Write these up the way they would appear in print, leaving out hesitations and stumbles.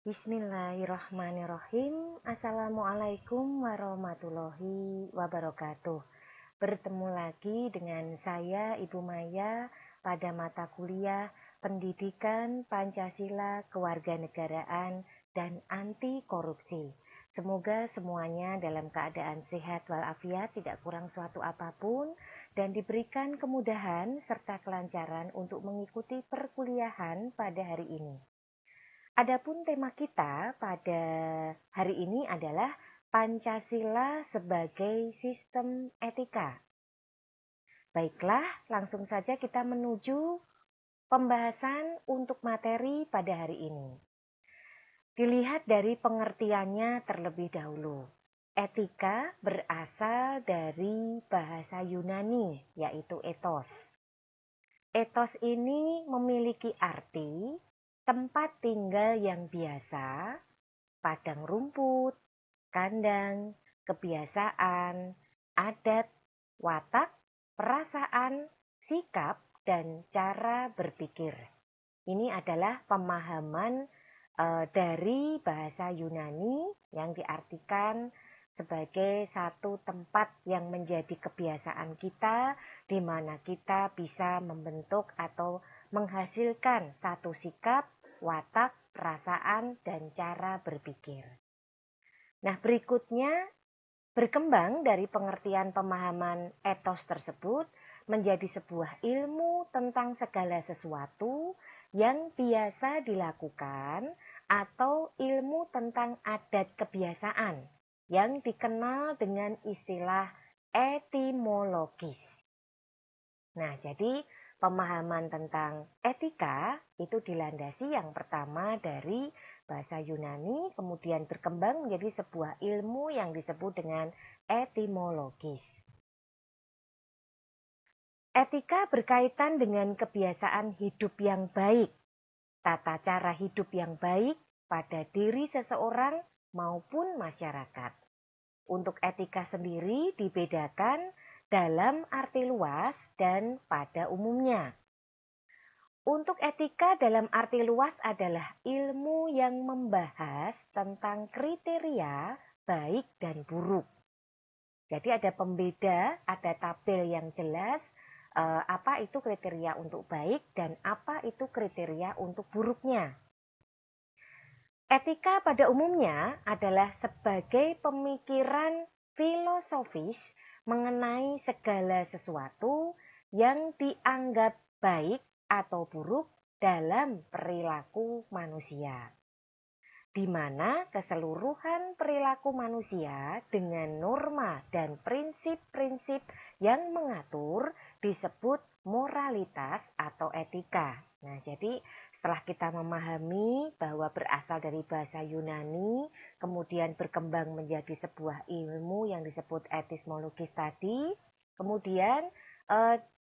Bismillahirrahmanirrahim. Assalamualaikum warahmatullahi wabarakatuh. Bertemu lagi dengan saya Ibu Maya pada mata kuliah Pendidikan Pancasila Kewarganegaraan dan Anti Korupsi. Semoga semuanya dalam keadaan sehat walafiat, tidak kurang suatu apapun, dan diberikan kemudahan serta kelancaran untuk mengikuti perkuliahan pada hari ini. Adapun tema kita pada hari ini adalah Pancasila sebagai sistem etika. Baiklah, langsung saja kita menuju pembahasan untuk materi pada hari ini. Dilihat dari pengertiannya terlebih dahulu. Etika berasal dari bahasa Yunani, yaitu ethos. Ethos ini memiliki arti tempat tinggal yang biasa, padang rumput, kandang, kebiasaan, adat, watak, perasaan, sikap, dan cara berpikir. Ini adalah pemahaman dari bahasa Yunani yang diartikan sebagai satu tempat yang menjadi kebiasaan kita, di mana kita bisa membentuk atau menghasilkan satu sikap, watak, perasaan, dan cara berpikir. Nah, berikutnya berkembang dari pengertian pemahaman etos tersebut menjadi sebuah ilmu tentang segala sesuatu yang biasa dilakukan atau ilmu tentang adat kebiasaan yang dikenal dengan istilah etimologis. Nah, jadi pemahaman tentang etika itu dilandasi yang pertama dari bahasa Yunani, kemudian berkembang menjadi sebuah ilmu yang disebut dengan etimologis. Etika berkaitan dengan kebiasaan hidup yang baik, tata cara hidup yang baik pada diri seseorang maupun masyarakat. Untuk etika sendiri dibedakan dalam arti luas dan pada umumnya. Untuk etika dalam arti luas adalah ilmu yang membahas tentang kriteria baik dan buruk. Jadi ada pembeda, ada tabel yang jelas apa itu kriteria untuk baik dan apa itu kriteria untuk buruknya. Etika pada umumnya adalah sebagai pemikiran filosofis mengenai segala sesuatu yang dianggap baik atau buruk dalam perilaku manusia, di mana keseluruhan perilaku manusia dengan norma dan prinsip-prinsip yang mengatur disebut moralitas atau etika. Nah, jadi setelah kita memahami bahwa berasal dari bahasa Yunani, kemudian berkembang menjadi sebuah ilmu yang disebut epistemologis tadi, kemudian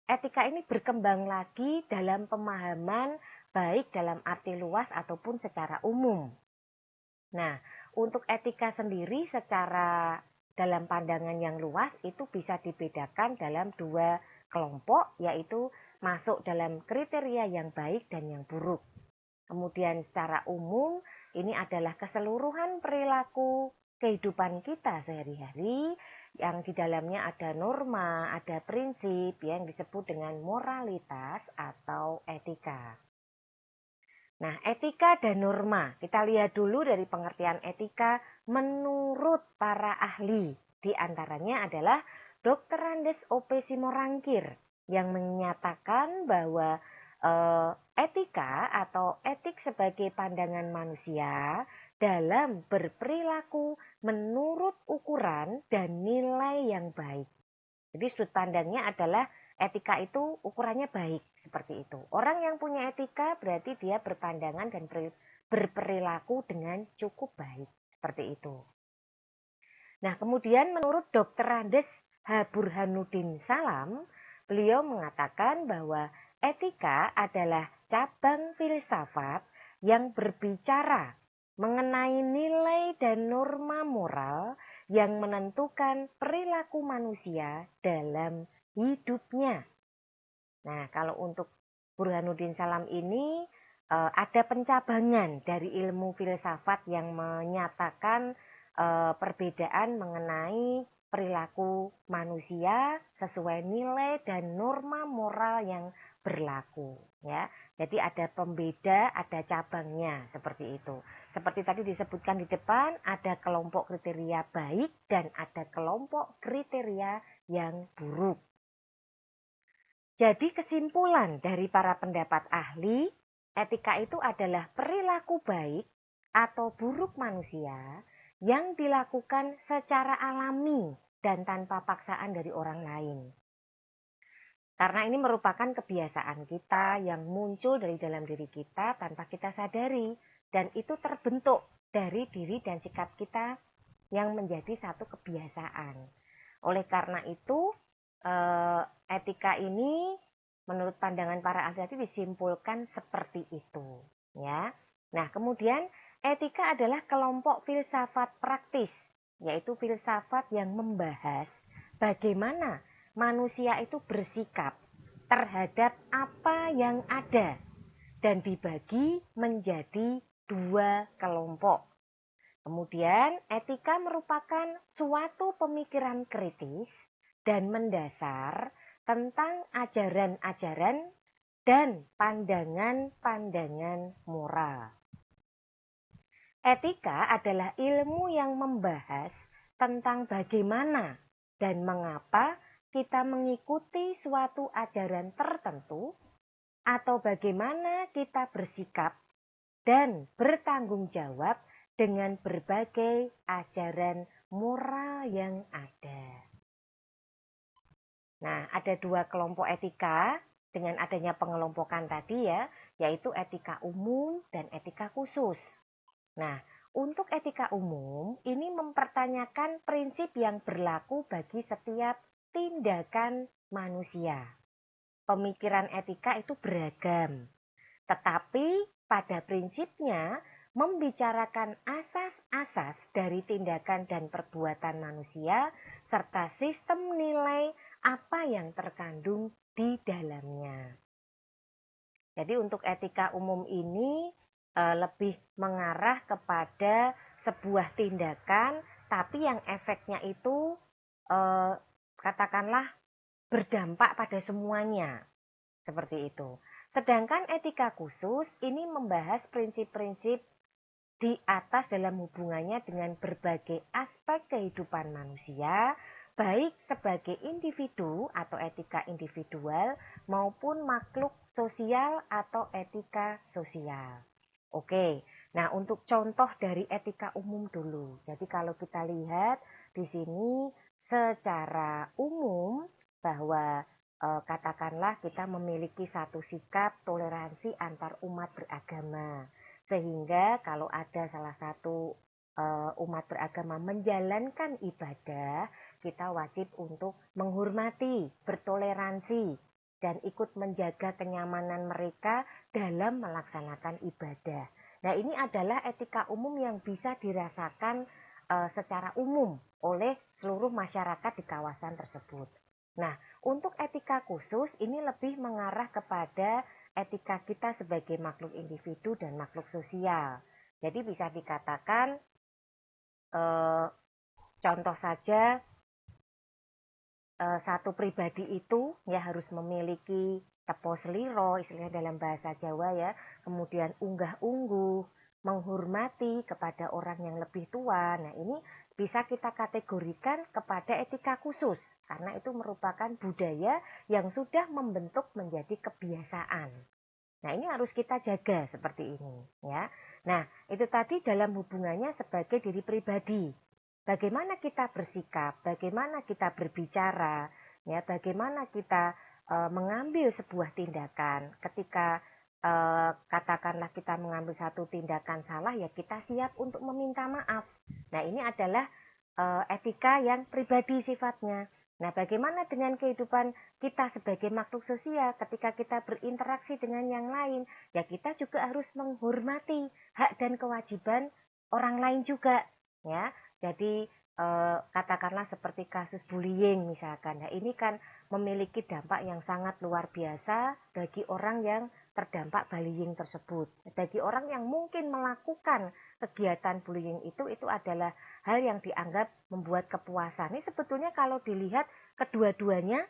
etika ini berkembang lagi dalam pemahaman baik dalam arti luas ataupun secara umum. Nah, untuk etika sendiri secara dalam pandangan yang luas itu bisa dibedakan dalam dua kelompok, yaitu masuk dalam kriteria yang baik dan yang buruk. Kemudian secara umum ini adalah keseluruhan perilaku kehidupan kita sehari-hari yang di dalamnya ada norma, ada prinsip yang disebut dengan moralitas atau etika. Nah, etika dan norma. Kita lihat dulu dari pengertian etika menurut para ahli. Di antaranya adalah Dr. Andes O.P. Simorangkir yang menyatakan bahwa etika atau etik sebagai pandangan manusia dalam berperilaku menurut ukuran dan nilai yang baik. Jadi sudut pandangnya adalah etika itu ukurannya baik, seperti itu. Orang yang punya etika berarti dia berpandangan dan berperilaku dengan cukup baik, seperti itu. Nah, kemudian menurut Dr. Andes H. Burhanuddin Salam, beliau mengatakan bahwa etika adalah cabang filsafat yang berbicara mengenai nilai dan norma moral yang menentukan perilaku manusia dalam hidupnya. Nah, kalau untuk Burhanuddin Salam ini ada pencabangan dari ilmu filsafat yang menyatakan perbedaan mengenai perilaku manusia sesuai nilai dan norma moral yang berlaku, ya. Jadi ada pembeda, ada cabangnya seperti itu. Seperti tadi disebutkan di depan, ada kelompok kriteria baik dan ada kelompok kriteria yang buruk. Jadi kesimpulan dari para pendapat ahli, etika itu adalah perilaku baik atau buruk manusia yang dilakukan secara alami dan tanpa paksaan dari orang lain. Karena ini merupakan kebiasaan kita yang muncul dari dalam diri kita tanpa kita sadari. Dan itu terbentuk dari diri dan sikap kita yang menjadi satu kebiasaan. Oleh karena itu, etika ini menurut pandangan para ahli tadi disimpulkan seperti itu. Ya. Nah, kemudian etika adalah kelompok filsafat praktis, yaitu filsafat yang membahas bagaimana manusia itu bersikap terhadap apa yang ada dan dibagi menjadi dua kelompok. Kemudian, etika merupakan suatu pemikiran kritis dan mendasar tentang ajaran-ajaran dan pandangan-pandangan moral. Etika adalah ilmu yang membahas tentang bagaimana dan mengapa kita mengikuti suatu ajaran tertentu atau bagaimana kita bersikap dan bertanggung jawab dengan berbagai ajaran moral yang ada. Nah, ada dua kelompok etika dengan adanya pengelompokan tadi ya, yaitu etika umum dan etika khusus. Nah, untuk etika umum ini mempertanyakan prinsip yang berlaku bagi setiap tindakan manusia. Pemikiran etika itu beragam, tetapi pada prinsipnya membicarakan asas-asas dari tindakan dan perbuatan manusia serta sistem nilai apa yang terkandung di dalamnya. Jadi untuk etika umum ini lebih mengarah kepada sebuah tindakan tapi yang efeknya itu katakanlah berdampak pada semuanya, seperti itu. Sedangkan etika khusus ini membahas prinsip-prinsip di atas dalam hubungannya dengan berbagai aspek kehidupan manusia, baik sebagai individu atau etika individual maupun makhluk sosial atau etika sosial. Oke, nah untuk contoh dari etika umum dulu. Jadi kalau kita lihat di sini secara umum bahwa katakanlah kita memiliki satu sikap toleransi antar umat beragama. Sehingga kalau ada salah satu umat beragama menjalankan ibadah, kita wajib untuk menghormati, bertoleransi, dan ikut menjaga kenyamanan mereka dalam melaksanakan ibadah. Nah, ini adalah etika umum yang bisa dirasakan secara umum oleh seluruh masyarakat di kawasan tersebut. Nah, untuk etika khusus ini lebih mengarah kepada etika kita sebagai makhluk individu dan makhluk sosial. Jadi bisa dikatakan contoh saja satu pribadi itu ya harus memiliki tepo seliro, istilahnya dalam bahasa Jawa ya, kemudian unggah-ungguh, menghormati kepada orang yang lebih tua. Nah, ini bisa kita kategorikan kepada etika khusus karena itu merupakan budaya yang sudah membentuk menjadi kebiasaan. Nah, ini harus kita jaga seperti ini ya. Nah, itu tadi dalam hubungannya sebagai diri pribadi. Bagaimana kita bersikap, bagaimana kita berbicara, ya, bagaimana kita mengambil sebuah tindakan. Ketika katakanlah kita mengambil satu tindakan salah, ya kita siap untuk meminta maaf. Nah, ini adalah etika yang pribadi sifatnya. Nah, bagaimana dengan kehidupan kita sebagai makhluk sosial ketika kita berinteraksi dengan yang lain? Ya, kita juga harus menghormati hak dan kewajiban orang lain juga, ya. Jadi katakanlah seperti kasus bullying misalkan. Nah, ini kan memiliki dampak yang sangat luar biasa bagi orang yang terdampak bullying tersebut. Bagi orang yang mungkin melakukan kegiatan bullying itu adalah hal yang dianggap membuat kepuasan. Ini sebetulnya kalau dilihat kedua-duanya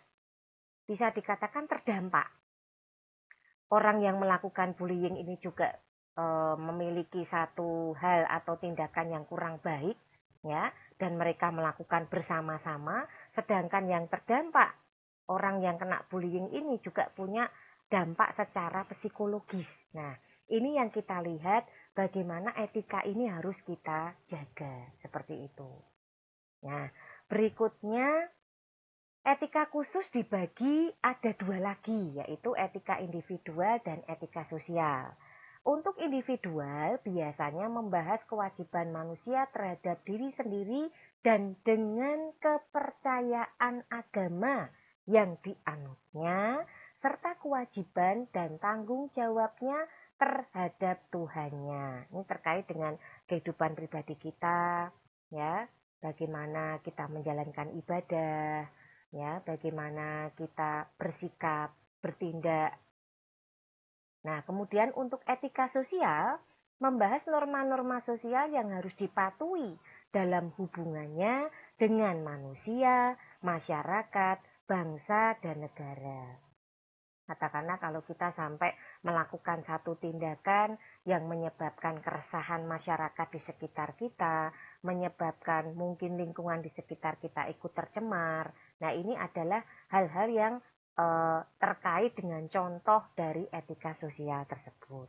bisa dikatakan terdampak. Orang yang melakukan bullying ini juga memiliki satu hal atau tindakan yang kurang baik, ya, dan mereka melakukan bersama-sama, sedangkan yang terdampak orang yang kena bullying ini juga punya dampak secara psikologis. Nah, ini yang kita lihat bagaimana etika ini harus kita jaga seperti itu. Nah, berikutnya etika khusus dibagi ada dua lagi, yaitu etika individual dan etika sosial. Untuk individual biasanya membahas kewajiban manusia terhadap diri sendiri dan dengan kepercayaan agama yang dianutnya, serta kewajiban dan tanggung jawabnya terhadap Tuhannya. Ini terkait dengan kehidupan pribadi kita, ya, bagaimana kita menjalankan ibadah, ya, bagaimana kita bersikap, bertindak. Nah, kemudian untuk etika sosial membahas norma-norma sosial yang harus dipatuhi dalam hubungannya dengan manusia, masyarakat, bangsa, dan negara. Katakanlah kalau kita sampai melakukan satu tindakan yang menyebabkan keresahan masyarakat di sekitar kita, menyebabkan mungkin lingkungan di sekitar kita ikut tercemar. Nah, ini adalah hal-hal yang terkait dengan contoh dari etika sosial tersebut.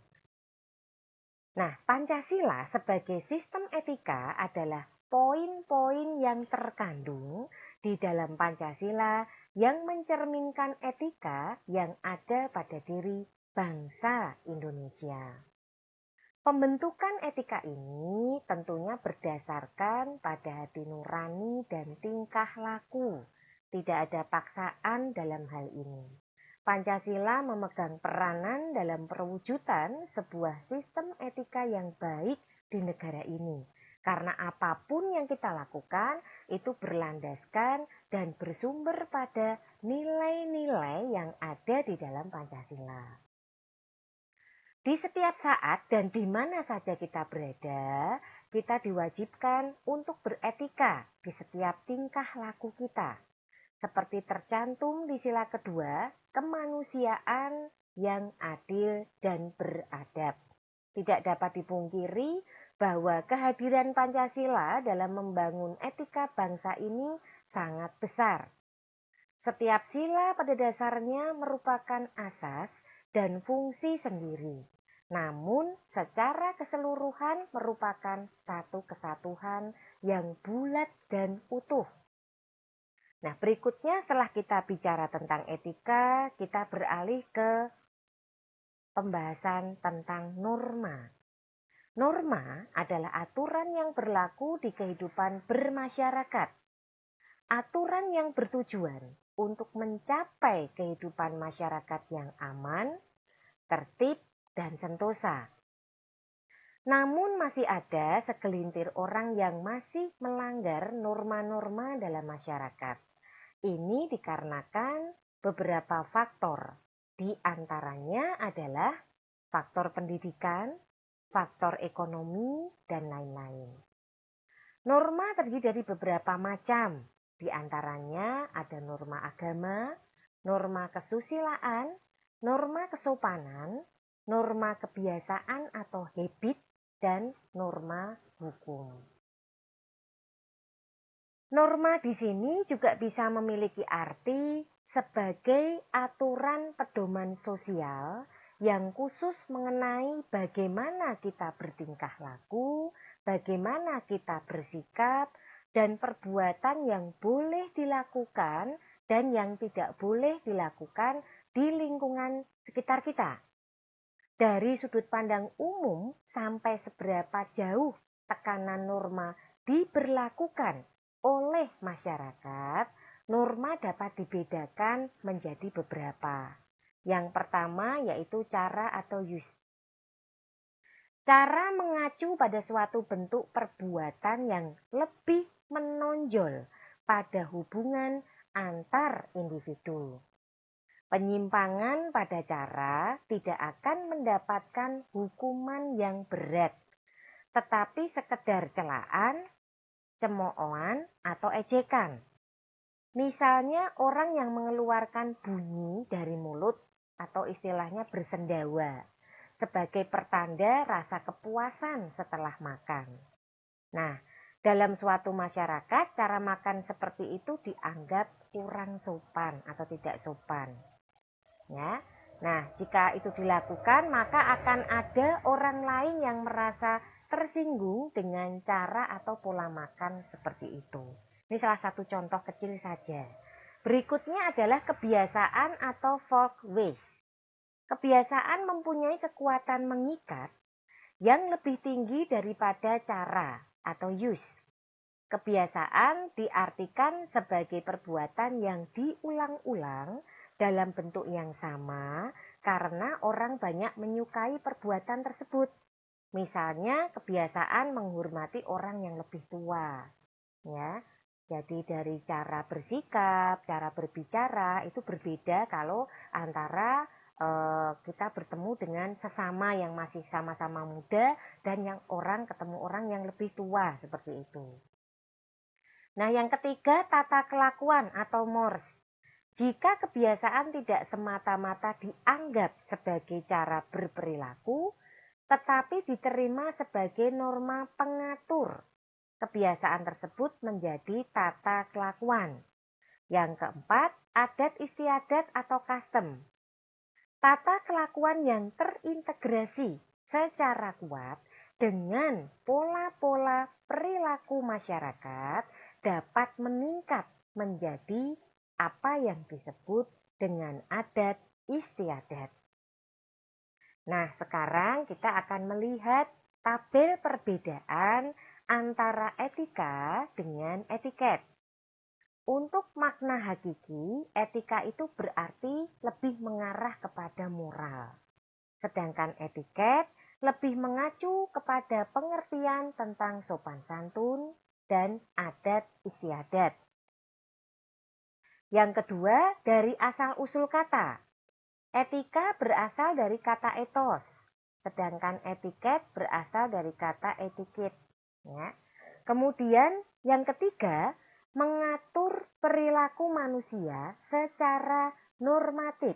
Nah, Pancasila sebagai sistem etika adalah poin-poin yang terkandung di dalam Pancasila yang mencerminkan etika yang ada pada diri bangsa Indonesia. Pembentukan etika ini tentunya berdasarkan pada hati nurani dan tingkah laku. Tidak ada paksaan dalam hal ini. Pancasila memegang peranan dalam perwujudan sebuah sistem etika yang baik di negara ini. Karena apapun yang kita lakukan itu berlandaskan dan bersumber pada nilai-nilai yang ada di dalam Pancasila. Di setiap saat dan di mana saja kita berada, kita diwajibkan untuk beretika di setiap tingkah laku kita. Seperti tercantum di sila kedua, kemanusiaan yang adil dan beradab. Tidak dapat dipungkiri bahwa kehadiran Pancasila dalam membangun etika bangsa ini sangat besar. Setiap sila pada dasarnya merupakan asas dan fungsi sendiri. Namun secara keseluruhan merupakan satu kesatuan yang bulat dan utuh. Nah, berikutnya setelah kita bicara tentang etika, kita beralih ke pembahasan tentang norma. Norma adalah aturan yang berlaku di kehidupan bermasyarakat. Aturan yang bertujuan untuk mencapai kehidupan masyarakat yang aman, tertib, dan sentosa. Namun masih ada segelintir orang yang masih melanggar norma-norma dalam masyarakat. Ini dikarenakan beberapa faktor. Di antaranya adalah faktor pendidikan, faktor ekonomi, dan lain-lain. Norma terdiri dari beberapa macam. Di antaranya ada norma agama, norma kesusilaan, norma kesopanan, norma kebiasaan atau habit, dan norma hukum. Norma di sini juga bisa memiliki arti sebagai aturan pedoman sosial yang khusus mengenai bagaimana kita bertingkah laku, bagaimana kita bersikap, dan perbuatan yang boleh dilakukan dan yang tidak boleh dilakukan di lingkungan sekitar kita. Dari sudut pandang umum sampai seberapa jauh tekanan norma diberlakukan oleh masyarakat, norma dapat dibedakan menjadi beberapa. Yang pertama yaitu cara atau use. Cara mengacu pada suatu bentuk perbuatan yang lebih menonjol pada hubungan antar individu. Penyimpangan pada cara tidak akan mendapatkan hukuman yang berat, tetapi sekedar celaan, cemoohan, atau ejekan. Misalnya orang yang mengeluarkan bunyi dari mulut atau istilahnya bersendawa sebagai pertanda rasa kepuasan setelah makan. Nah, dalam suatu masyarakat cara makan seperti itu dianggap kurang sopan atau tidak sopan. Ya. Nah, jika itu dilakukan maka akan ada orang lain yang merasa tersinggung dengan cara atau pola makan seperti itu. Ini salah satu contoh kecil saja. Berikutnya adalah kebiasaan atau folk ways. Kebiasaan mempunyai kekuatan mengikat yang lebih tinggi daripada cara atau use. Kebiasaan diartikan sebagai perbuatan yang diulang-ulang dalam bentuk yang sama karena orang banyak menyukai perbuatan tersebut. Misalnya kebiasaan menghormati orang yang lebih tua. Ya. Jadi dari cara bersikap, cara berbicara itu berbeda kalau antara kita bertemu dengan sesama yang masih sama-sama muda dan yang ketemu orang yang lebih tua seperti itu. Nah, yang ketiga tata kelakuan atau mores. Jika kebiasaan tidak semata-mata dianggap sebagai cara berperilaku, tetapi diterima sebagai norma pengatur, kebiasaan tersebut menjadi tata kelakuan. Yang keempat, adat istiadat atau custom. Tata kelakuan yang terintegrasi secara kuat dengan pola-pola perilaku masyarakat dapat meningkat menjadi apa yang disebut dengan adat istiadat. Nah, sekarang kita akan melihat tabel perbedaan antara etika dengan etiket. Untuk makna hakiki, etika itu berarti lebih mengarah kepada moral. Sedangkan etiket lebih mengacu kepada pengertian tentang sopan santun dan adat istiadat. Yang kedua, dari asal-usul kata. Etika berasal dari kata etos, sedangkan etiket berasal dari kata etiket. Ya. Kemudian yang ketiga, mengatur perilaku manusia secara normatif,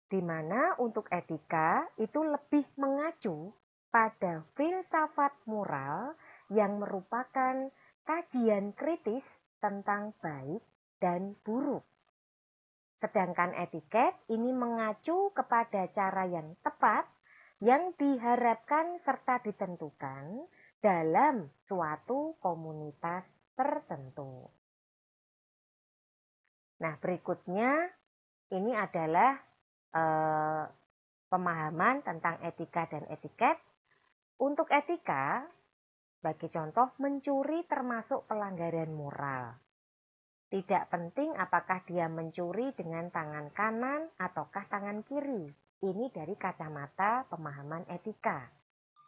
di mana untuk etika itu lebih mengacu pada filsafat moral yang merupakan kajian kritis tentang baik dan buruk. Sedangkan etiket ini mengacu kepada cara yang tepat yang diharapkan serta ditentukan dalam suatu komunitas tertentu. Nah, berikutnya ini adalah pemahaman tentang etika dan etiket. Untuk etika, sebagai contoh, mencuri termasuk pelanggaran moral. Tidak penting apakah dia mencuri dengan tangan kanan ataukah tangan kiri. Ini dari kacamata pemahaman etika.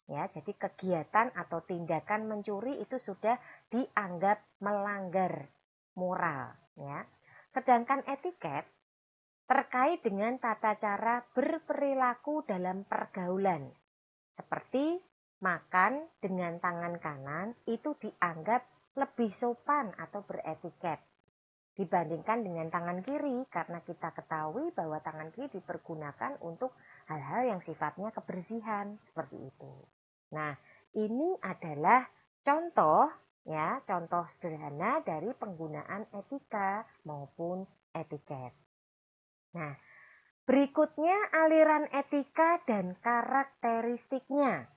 Ya, jadi kegiatan atau tindakan mencuri itu sudah dianggap melanggar moral. Ya. Sedangkan etiket terkait dengan tata cara berperilaku dalam pergaulan. Seperti makan dengan tangan kanan itu dianggap lebih sopan atau beretiket dibandingkan dengan tangan kiri, karena kita ketahui bahwa tangan kiri dipergunakan untuk hal-hal yang sifatnya kebersihan seperti itu. Nah, ini adalah contoh sederhana dari penggunaan etika maupun etiket. Nah, berikutnya aliran etika dan karakteristiknya.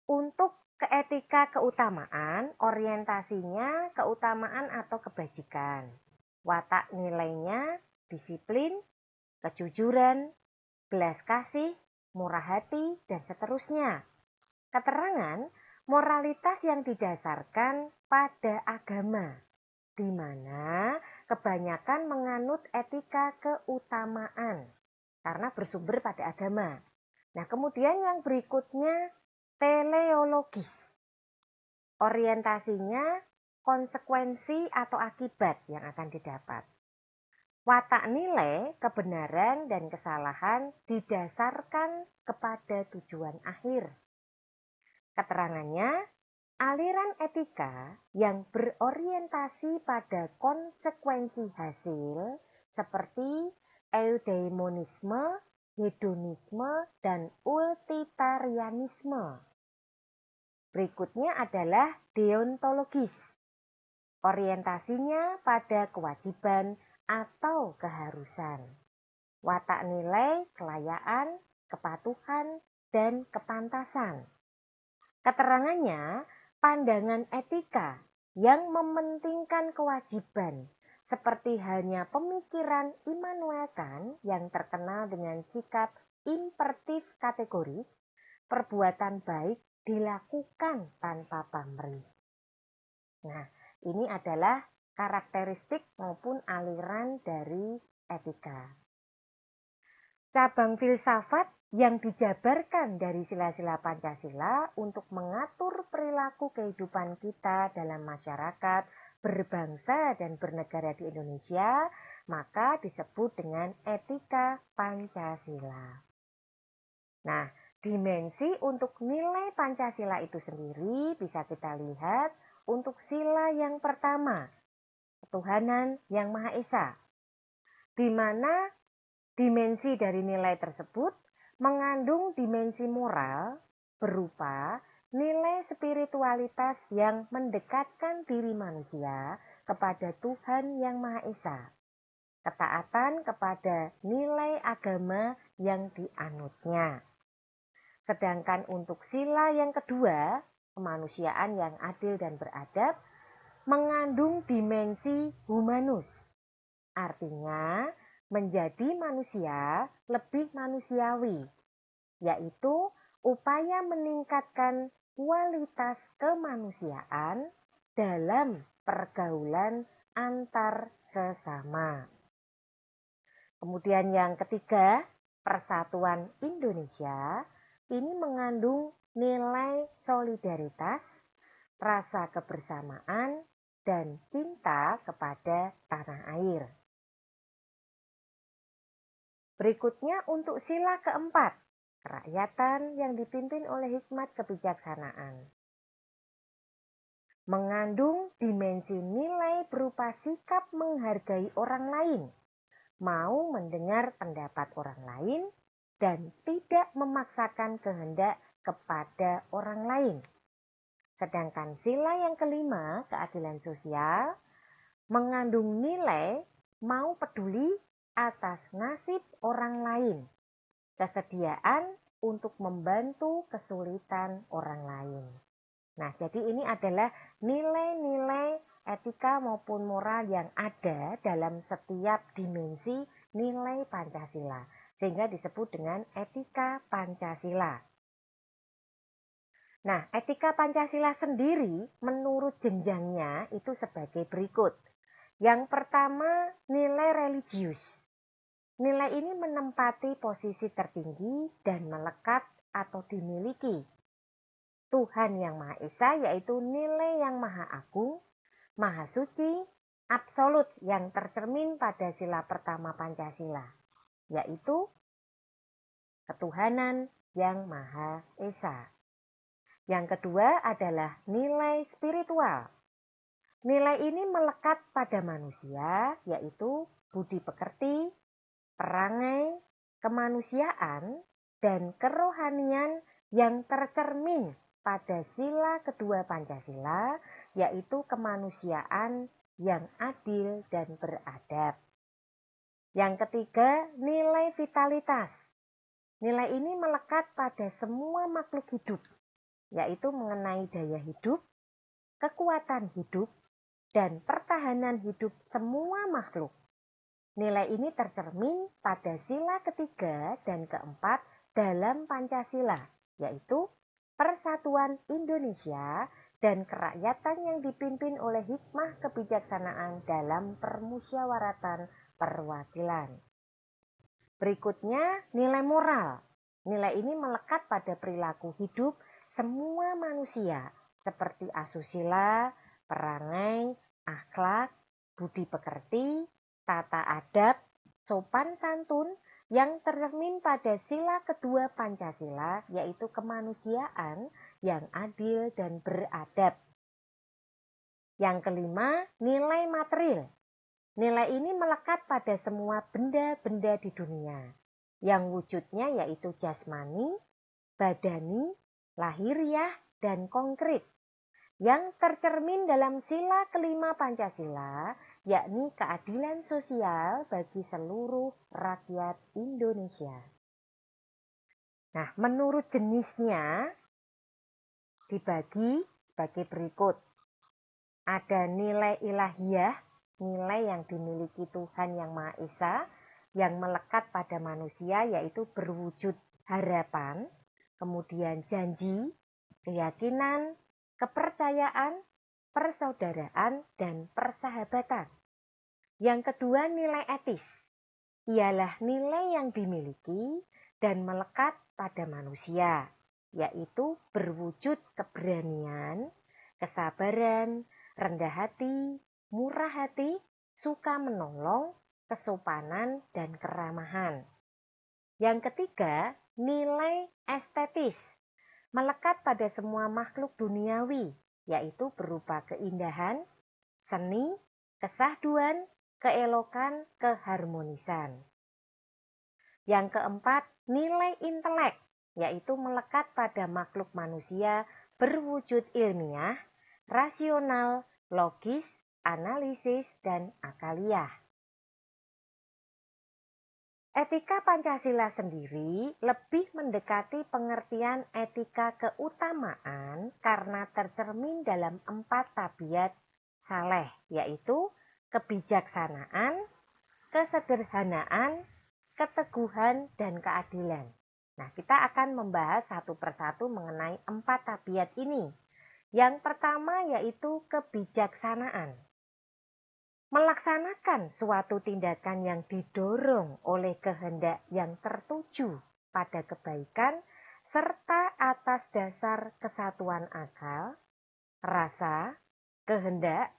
Untuk keetika keutamaan, orientasinya keutamaan atau kebajikan. Watak nilainya disiplin, kejujuran, belas kasih, murah hati, dan seterusnya. Keterangan moralitas yang didasarkan pada agama, di mana kebanyakan menganut etika keutamaan karena bersumber pada agama. Nah, kemudian yang berikutnya teleologis. Orientasinya konsekuensi atau akibat yang akan didapat. Watak nilai, kebenaran, dan kesalahan didasarkan kepada tujuan akhir. Keterangannya, aliran etika yang berorientasi pada konsekuensi hasil seperti eudaimonisme, hedonisme, dan utilitarianisme. Berikutnya adalah deontologis. Orientasinya pada kewajiban atau keharusan. Watak nilai, kelayaan, kepatuhan, dan kepantasan. Keterangannya, pandangan etika yang mementingkan kewajiban, seperti halnya pemikiran Immanuel Kant yang terkenal dengan sikap imperatif kategoris, perbuatan baik dilakukan tanpa pamrih. Nah, ini adalah karakteristik maupun aliran dari etika. Cabang filsafat yang dijabarkan dari sila-sila Pancasila untuk mengatur perilaku kehidupan kita dalam masyarakat, berbangsa, dan bernegara di Indonesia, maka disebut dengan etika Pancasila. Nah, dimensi untuk nilai Pancasila itu sendiri bisa kita lihat untuk sila yang pertama, ketuhanan yang Maha Esa, di mana dimensi dari nilai tersebut mengandung dimensi moral berupa nilai spiritualitas yang mendekatkan diri manusia kepada Tuhan yang Maha Esa, ketaatan kepada nilai agama yang dianutnya. Sedangkan untuk sila yang kedua, kemanusiaan yang adil dan beradab, mengandung dimensi humanus. Artinya, menjadi manusia lebih manusiawi, yaitu upaya meningkatkan kualitas kemanusiaan dalam pergaulan antar sesama. Kemudian yang ketiga, Persatuan Indonesia. Ini mengandung nilai solidaritas, rasa kebersamaan, dan cinta kepada tanah air. Berikutnya untuk sila keempat, kerakyatan yang dipimpin oleh hikmat kebijaksanaan. Mengandung dimensi nilai berupa sikap menghargai orang lain, mau mendengar pendapat orang lain, dan tidak memaksakan kehendak kepada orang lain. Sedangkan sila yang kelima, keadilan sosial, mengandung nilai mau peduli atas nasib orang lain, kesediaan untuk membantu kesulitan orang lain. Nah, jadi ini adalah nilai-nilai etika maupun moral yang ada dalam setiap dimensi nilai Pancasila, sehingga disebut dengan etika Pancasila. Nah, etika Pancasila sendiri menurut jenjangnya itu sebagai berikut. Yang pertama, nilai religius. Nilai ini menempati posisi tertinggi dan melekat atau dimiliki Tuhan yang Maha Esa, yaitu nilai yang Maha Agung, Maha Suci, absolut yang tercermin pada sila pertama Pancasila, yaitu ketuhanan yang Maha Esa. Yang kedua adalah nilai spiritual. Nilai ini melekat pada manusia, yaitu budi pekerti, perangai, kemanusiaan, dan kerohanian yang tercermin pada sila kedua Pancasila, yaitu kemanusiaan yang adil dan beradab. Yang ketiga, nilai vitalitas. Nilai ini melekat pada semua makhluk hidup, yaitu mengenai daya hidup, kekuatan hidup, dan pertahanan hidup semua makhluk. Nilai ini tercermin pada sila ketiga dan keempat dalam Pancasila, yaitu Persatuan Indonesia dan kerakyatan yang dipimpin oleh hikmah kebijaksanaan dalam permusyawaratan perwakilan. Berikutnya, nilai moral. Nilai ini melekat pada perilaku hidup semua manusia, seperti asusila, perangai, akhlak, budi pekerti, tata adab, sopan santun yang tercermin pada sila kedua Pancasila, yaitu kemanusiaan yang adil dan beradab. Yang kelima, nilai material. Nilai ini melekat pada semua benda-benda di dunia, yang wujudnya yaitu jasmani, badani, lahiriah, dan konkret, yang tercermin dalam sila kelima Pancasila, yakni keadilan sosial bagi seluruh rakyat Indonesia. Nah, menurut jenisnya dibagi sebagai berikut. Ada nilai ilahiyah, nilai yang dimiliki Tuhan Yang Maha Esa, yang melekat pada manusia, yaitu berwujud harapan, kemudian janji, keyakinan, kepercayaan, persaudaraan, dan persahabatan. Yang kedua, nilai etis. Ialah nilai yang dimiliki dan melekat pada manusia, yaitu berwujud keberanian, kesabaran, rendah hati, murah hati, suka menolong, kesopanan, dan keramahan. Yang ketiga, nilai estetis. Melekat pada semua makhluk duniawi, yaitu berupa keindahan, seni, kesahduan, keelokan, keharmonisan. Yang keempat, nilai intelek, yaitu melekat pada makhluk manusia berwujud ilmiah, rasional, logis, analisis, dan akaliah. Etika Pancasila sendiri lebih mendekati pengertian etika keutamaan karena tercermin dalam 4 tabiat saleh, yaitu kebijaksanaan, kesederhanaan, keteguhan, dan keadilan. Nah, kita akan membahas satu persatu mengenai 4 tabiat ini. Yang pertama yaitu kebijaksanaan. Melaksanakan suatu tindakan yang didorong oleh kehendak yang tertuju pada kebaikan serta atas dasar kesatuan akal, rasa, kehendak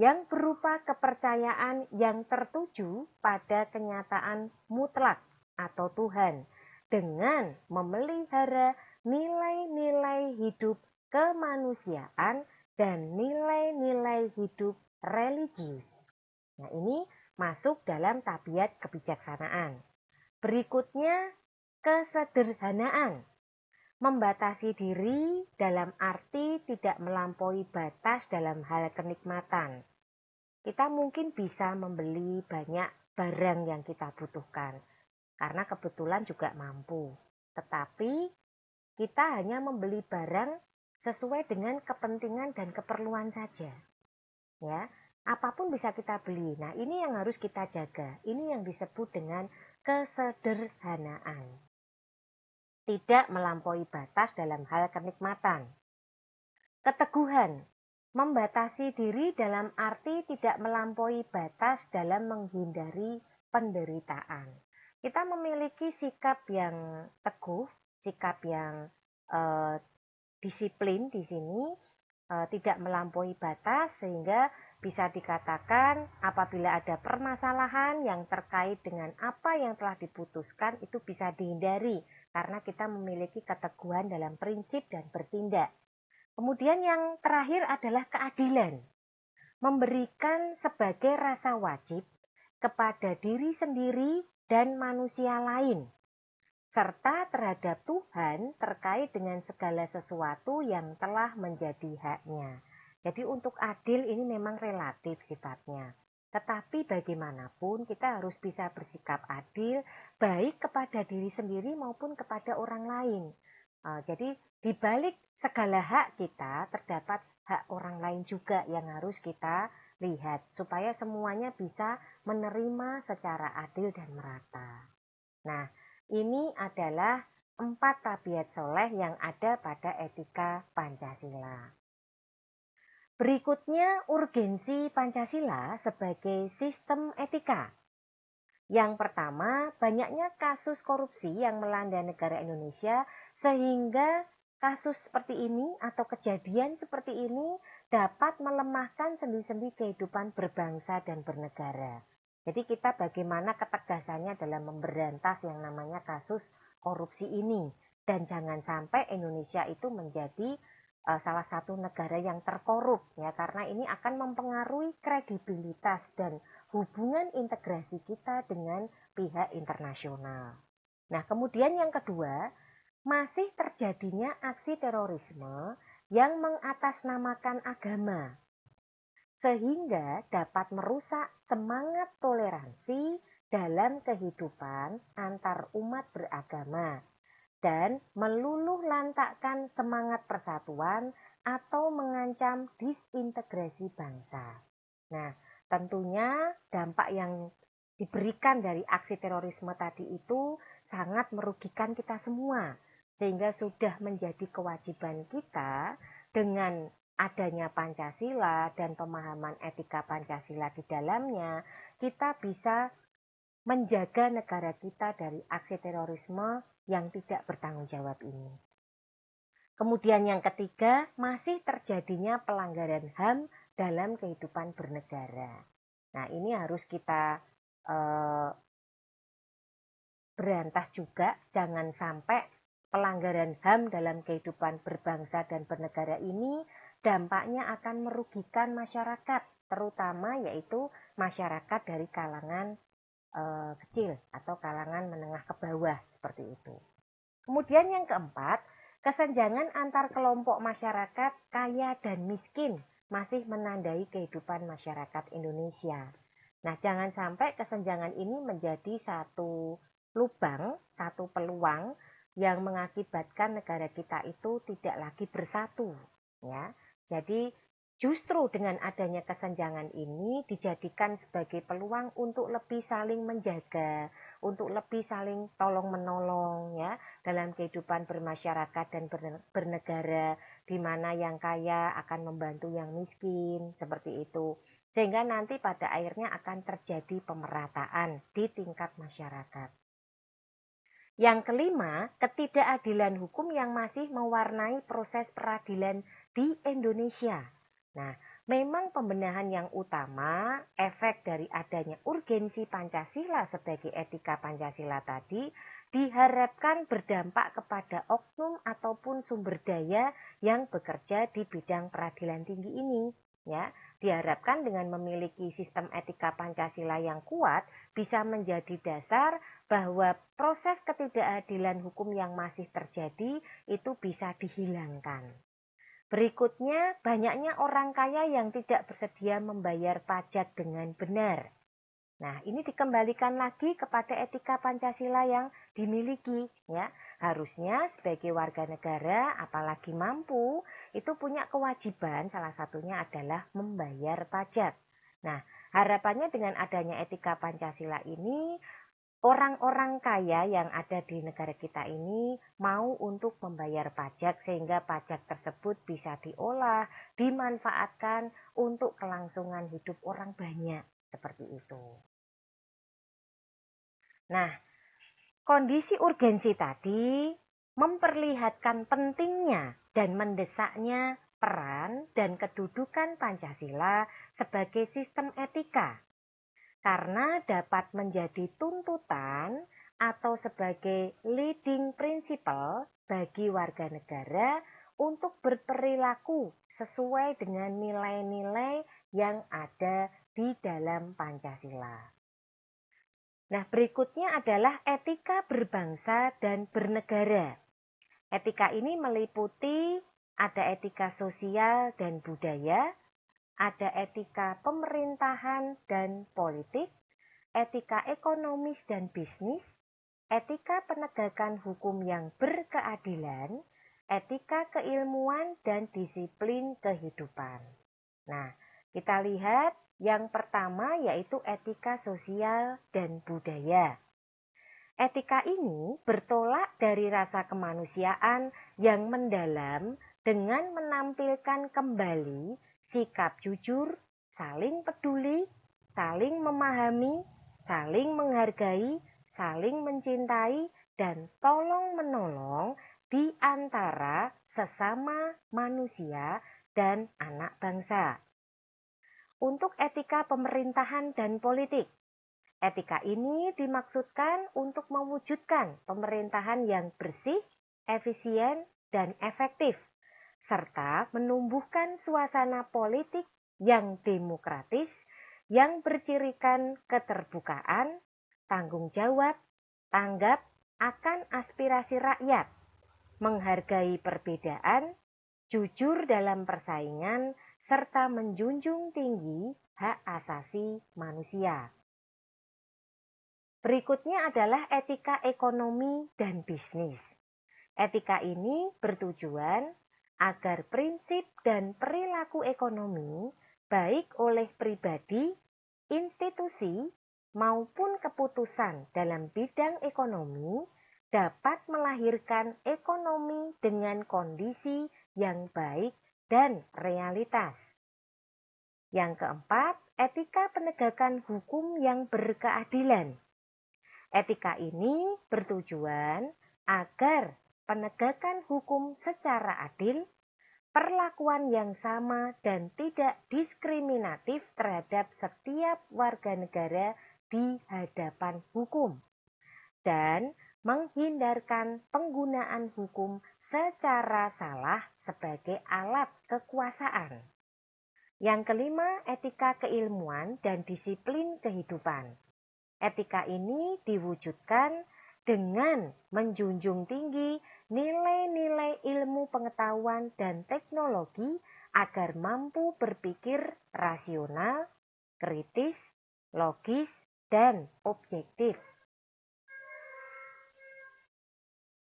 yang berupa kepercayaan yang tertuju pada kenyataan mutlak atau Tuhan dengan memelihara nilai-nilai hidup kemanusiaan dan nilai-nilai hidup religius. Nah, ini masuk dalam tabiat kebijaksanaan. Berikutnya, kesederhanaan. Membatasi diri dalam arti tidak melampaui batas dalam hal kenikmatan. Kita mungkin bisa membeli banyak barang yang kita butuhkan, karena kebetulan juga mampu. Tetapi, kita hanya membeli barang sesuai dengan kepentingan dan keperluan saja. Ya, apapun bisa kita beli. Nah, ini yang harus kita jaga. Ini yang disebut dengan kesederhanaan. Tidak melampaui batas dalam hal kenikmatan. Keteguhan. Membatasi diri dalam arti tidak melampaui batas dalam menghindari penderitaan. Kita memiliki sikap yang teguh, sikap yang disiplin di sini, tidak melampaui batas, sehingga bisa dikatakan apabila ada permasalahan yang terkait dengan apa yang telah diputuskan itu bisa dihindari karena kita memiliki keteguhan dalam prinsip dan bertindak. Kemudian yang terakhir adalah keadilan. Memberikan sebagai rasa wajib kepada diri sendiri dan manusia lain, serta terhadap Tuhan terkait dengan segala sesuatu yang telah menjadi haknya. Jadi untuk adil ini memang relatif sifatnya. Tetapi bagaimanapun kita harus bisa bersikap adil baik kepada diri sendiri maupun kepada orang lain. Jadi di balik segala hak kita terdapat hak orang lain juga yang harus kita lihat supaya semuanya bisa menerima secara adil dan merata. Nah, ini adalah 4 tabiat soleh yang ada pada etika Pancasila. Berikutnya, urgensi Pancasila sebagai sistem etika. Yang pertama, banyaknya kasus korupsi yang melanda negara Indonesia sehingga kasus seperti ini atau kejadian seperti ini dapat melemahkan sendi-sendi kehidupan berbangsa dan bernegara. Jadi kita bagaimana ketegasannya dalam memberantas yang namanya kasus korupsi ini. Dan jangan sampai Indonesia itu menjadi salah satu negara yang terkorup, ya, karena ini akan mempengaruhi kredibilitas dan hubungan integrasi kita dengan pihak internasional. Nah, kemudian yang kedua, masih terjadinya aksi terorisme yang mengatasnamakan agama, sehingga dapat merusak semangat toleransi dalam kehidupan antar umat beragama dan meluluh lantakkan semangat persatuan atau mengancam disintegrasi bangsa. Nah, tentunya dampak yang diberikan dari aksi terorisme tadi itu sangat merugikan kita semua, sehingga sudah menjadi kewajiban kita dengan adanya Pancasila dan pemahaman etika Pancasila di dalamnya, kita bisa menjaga negara kita dari aksi terorisme yang tidak bertanggung jawab ini. Kemudian yang ketiga, masih terjadinya pelanggaran HAM dalam kehidupan bernegara. Nah, ini harus kita berantas juga, jangan sampai pelanggaran HAM dalam kehidupan berbangsa dan bernegara ini dampaknya akan merugikan masyarakat, terutama yaitu masyarakat dari kalangan kecil atau kalangan menengah ke bawah seperti itu. Kemudian yang keempat, kesenjangan antar kelompok masyarakat kaya dan miskin masih menandai kehidupan masyarakat Indonesia. Nah, jangan sampai kesenjangan ini menjadi satu lubang, satu peluang yang mengakibatkan negara kita itu tidak lagi bersatu, ya. Jadi justru dengan adanya kesenjangan ini dijadikan sebagai peluang untuk lebih saling menjaga, untuk lebih saling tolong-menolong, ya, dalam kehidupan bermasyarakat dan bernegara, di mana yang kaya akan membantu yang miskin, seperti itu. Sehingga nanti pada akhirnya akan terjadi pemerataan di tingkat masyarakat. Yang kelima, ketidakadilan hukum yang masih mewarnai proses peradilan di Indonesia. Nah, memang pembenahan yang utama, efek dari adanya urgensi Pancasila sebagai etika Pancasila tadi, diharapkan berdampak kepada oknum ataupun sumber daya yang bekerja di bidang peradilan tinggi ini. Ya, diharapkan dengan memiliki sistem etika Pancasila yang kuat bisa menjadi dasar bahwa proses ketidakadilan hukum yang masih terjadi itu bisa dihilangkan. Berikutnya, banyaknya orang kaya yang tidak bersedia membayar pajak dengan benar. Nah, ini dikembalikan lagi kepada etika Pancasila yang dimiliki, ya. Harusnya sebagai warga negara, apalagi mampu, itu punya kewajiban, salah satunya adalah membayar pajak. Nah, harapannya dengan adanya etika Pancasila ini, orang-orang kaya yang ada di negara kita ini mau untuk membayar pajak sehingga pajak tersebut bisa diolah, dimanfaatkan untuk kelangsungan hidup orang banyak. Seperti itu. Nah, kondisi urgensi tadi memperlihatkan pentingnya dan mendesaknya peran dan kedudukan Pancasila sebagai sistem etika, karena dapat menjadi tuntutan atau sebagai leading principle bagi warga negara untuk berperilaku sesuai dengan nilai-nilai yang ada di dalam Pancasila. Nah, berikutnya adalah etika berbangsa dan bernegara. Etika ini meliputi ada etika sosial dan budaya, ada etika pemerintahan dan politik, etika ekonomis dan bisnis, etika penegakan hukum yang berkeadilan, etika keilmuan dan disiplin kehidupan. Nah, kita lihat yang pertama yaitu etika sosial dan budaya. Etika ini bertolak dari rasa kemanusiaan yang mendalam dengan menampilkan kembali sikap jujur, saling peduli, saling memahami, saling menghargai, saling mencintai, dan tolong-menolong di antara sesama manusia dan anak bangsa. Untuk etika pemerintahan dan politik, etika ini dimaksudkan untuk mewujudkan pemerintahan yang bersih, efisien, dan efektif, serta menumbuhkan suasana politik yang demokratis yang bercirikan keterbukaan, tanggung jawab, tanggap akan aspirasi rakyat, menghargai perbedaan, jujur dalam persaingan, serta menjunjung tinggi hak asasi manusia. Berikutnya adalah etika ekonomi dan bisnis. Etika ini bertujuan agar prinsip dan perilaku ekonomi, baik oleh pribadi, institusi, maupun keputusan dalam bidang ekonomi, dapat melahirkan ekonomi dengan kondisi yang baik dan realitas. Yang keempat, etika penegakan hukum yang berkeadilan. Etika ini bertujuan agar penegakan hukum secara adil, perlakuan yang sama dan tidak diskriminatif terhadap setiap warga negara di hadapan hukum, dan menghindarkan penggunaan hukum secara salah sebagai alat kekuasaan. Yang kelima, etika keilmuan dan disiplin kehidupan. Etika ini diwujudkan dengan menjunjung tinggi nilai-nilai ilmu pengetahuan dan teknologi agar mampu berpikir rasional, kritis, logis, dan objektif.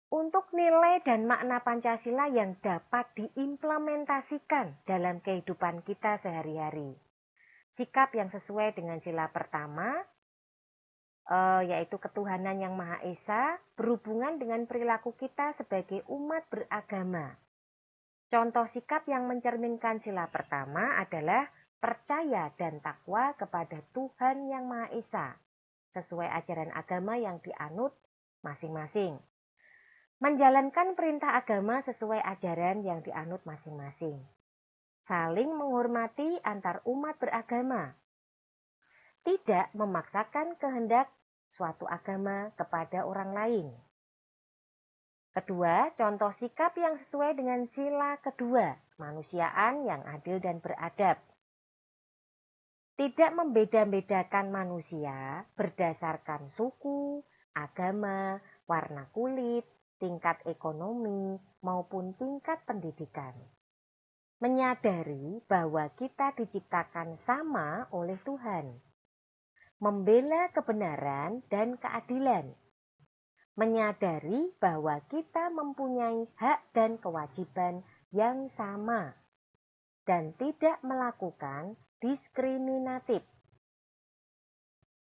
Untuk nilai dan makna Pancasila yang dapat diimplementasikan dalam kehidupan kita sehari-hari. Sikap yang sesuai dengan sila pertama, yaitu ketuhanan yang Maha Esa, berhubungan dengan perilaku kita sebagai umat beragama. Contoh sikap yang mencerminkan sila pertama adalah percaya dan takwa kepada Tuhan yang Maha Esa, sesuai ajaran agama yang dianut masing-masing. Menjalankan perintah agama sesuai ajaran yang dianut masing-masing. Saling menghormati antar umat beragama. Tidak memaksakan kehendak suatu agama kepada orang lain. Kedua, contoh sikap yang sesuai dengan sila kedua, kemanusiaan yang adil dan beradab. Tidak membeda-bedakan manusia berdasarkan suku, agama, warna kulit, tingkat ekonomi, maupun tingkat pendidikan. Menyadari bahwa kita diciptakan sama oleh Tuhan. Membela kebenaran dan keadilan. Menyadari bahwa kita mempunyai hak dan kewajiban yang sama. Dan tidak melakukan diskriminatif.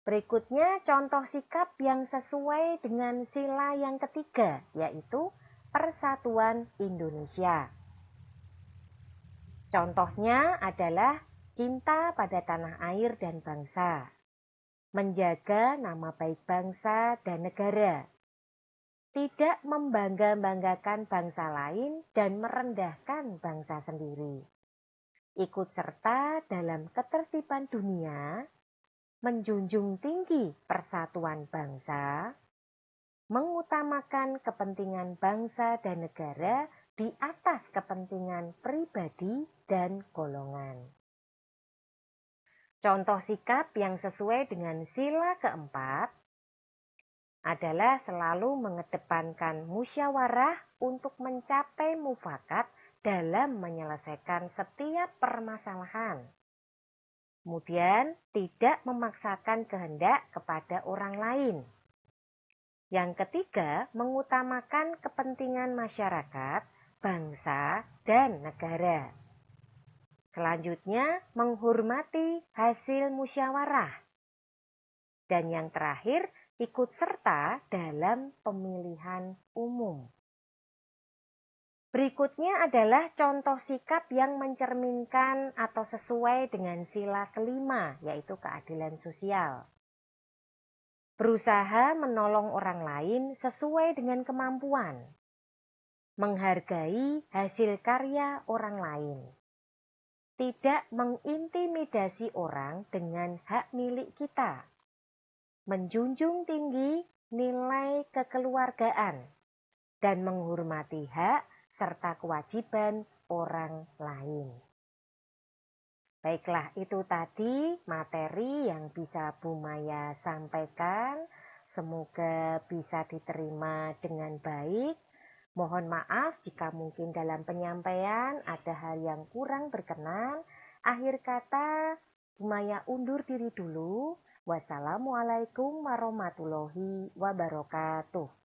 Berikutnya contoh sikap yang sesuai dengan sila yang ketiga, yaitu Persatuan Indonesia. Contohnya adalah cinta pada tanah air dan bangsa, menjaga nama baik bangsa dan negara, tidak membangga-banggakan bangsa lain dan merendahkan bangsa sendiri, ikut serta dalam ketertiban dunia, menjunjung tinggi persatuan bangsa, mengutamakan kepentingan bangsa dan negara di atas kepentingan pribadi dan golongan. Contoh sikap yang sesuai dengan sila keempat adalah selalu mengedepankan musyawarah untuk mencapai mufakat dalam menyelesaikan setiap permasalahan. Kemudian, tidak memaksakan kehendak kepada orang lain. Yang ketiga, mengutamakan kepentingan masyarakat, bangsa, dan negara. Selanjutnya, menghormati hasil musyawarah. Dan yang terakhir, ikut serta dalam pemilihan umum. Berikutnya adalah contoh sikap yang mencerminkan atau sesuai dengan sila kelima, yaitu keadilan sosial. Berusaha menolong orang lain sesuai dengan kemampuan. menghargai hasil karya orang lain, tidak mengintimidasi orang dengan hak milik kita, menjunjung tinggi nilai kekeluargaan, dan menghormati hak serta kewajiban orang lain. Baiklah, itu tadi materi yang bisa Bu Maya sampaikan. Semoga bisa diterima dengan baik. Mohon maaf jika mungkin dalam penyampaian ada hal yang kurang berkenan. Akhir kata, Bu Maya undur diri dulu. Wassalamualaikum warahmatullahi wabarakatuh.